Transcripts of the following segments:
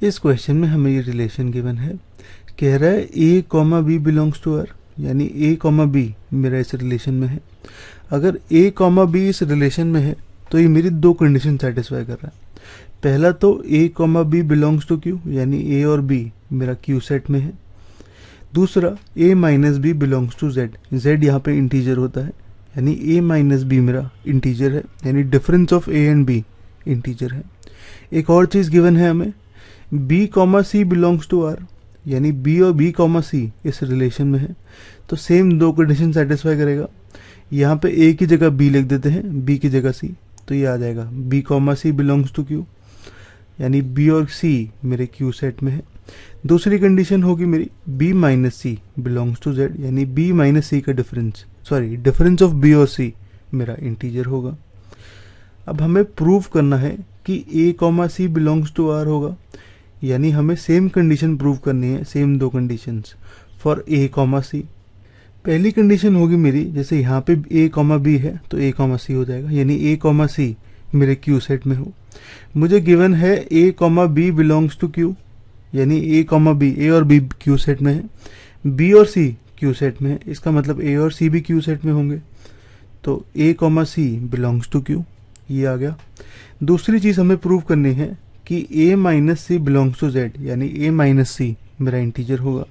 इस क्वेश्चन में हमें ये रिलेशन गिवन है, कह रहा है A comma B belongs to R, यानी ए कॉमा बी मेरा इस रिलेशन में है। अगर ए कॉमा बी इस रिलेशन में है तो ये मेरी दो कंडीशन सेटिस्फाई कर रहा है। पहला तो A comma B belongs to Q, यानी ए और बी मेरा क्यू सेट में है। दूसरा A minus B belongs to Z, Z यहाँ पे इंटीजर होता है, यानी ए माइनस बी मेरा इंटीजर है, यानी difference of A and B integer है। एक और चीज़ गिवन है हमें, B comma C belongs to R, यानी बी और बी कॉमा सी इस रिलेशन में है, तो सेम दो कंडीशन सेटिस्फाई करेगा। यहाँ पे ए की जगह बी लिख देते हैं, बी की जगह सी, तो ये आ जाएगा B comma C belongs to Q, यानी बी और सी मेरे क्यू सेट में है। दूसरी कंडीशन होगी मेरी B minus C belongs to Z, यानी बी माइनस सी का डिफरेंस ऑफ बी और सी मेरा इंटीजर होगा। अब हमें प्रूव करना है कि A comma C belongs to R होगा, यानी हमें सेम कंडीशन प्रूव करनी है, सेम दो कंडीशंस फॉर ए कॉमा सी। पहली कंडीशन होगी मेरी, जैसे यहाँ पे ए कॉमा बी है तो ए कॉमा सी हो जाएगा, यानी ए कॉमा सी मेरे क्यू सेट में हो। मुझे गिवन है A comma B belongs to Q, यानी ए कॉमा बी, ए और बी क्यू सेट में है, बी और सी क्यू सेट में है, इसका मतलब ए और सी भी क्यू सेट में होंगे, तो A comma C belongs to Q, ये आ गया। दूसरी चीज़ हमें प्रूव करनी है कि A minus C belongs to Z, यानी ए माइनस सी मेरा इंटीजर होगा।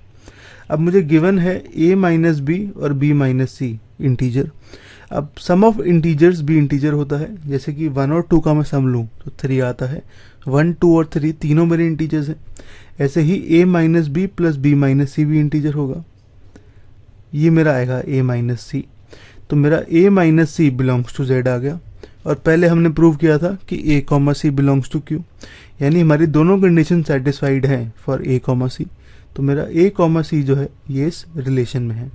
अब मुझे गिवन है ए माइनस बी और बी माइनस सी इंटीजर। अब सम ऑफ इंटीजर्स भी इंटीजर होता है, जैसे कि 1 और 2 का मैं सम लूँ तो 3 आता है, 1, 2 और 3 तीनों मेरे इंटीजर्स हैं। ऐसे ही A minus B plus B minus C भी इंटीजर होगा, ये मेरा आएगा ए माइनस सी। तो मेरा A minus C belongs to Z आ गया, और पहले हमने प्रूव किया था कि A comma C belongs to Q, यानी हमारी दोनों कंडीशन सेटिस्फाइड हैं फॉर ए कॉमा सी। तो मेरा ए कॉमा सी जो है ये इस रिलेशन में है।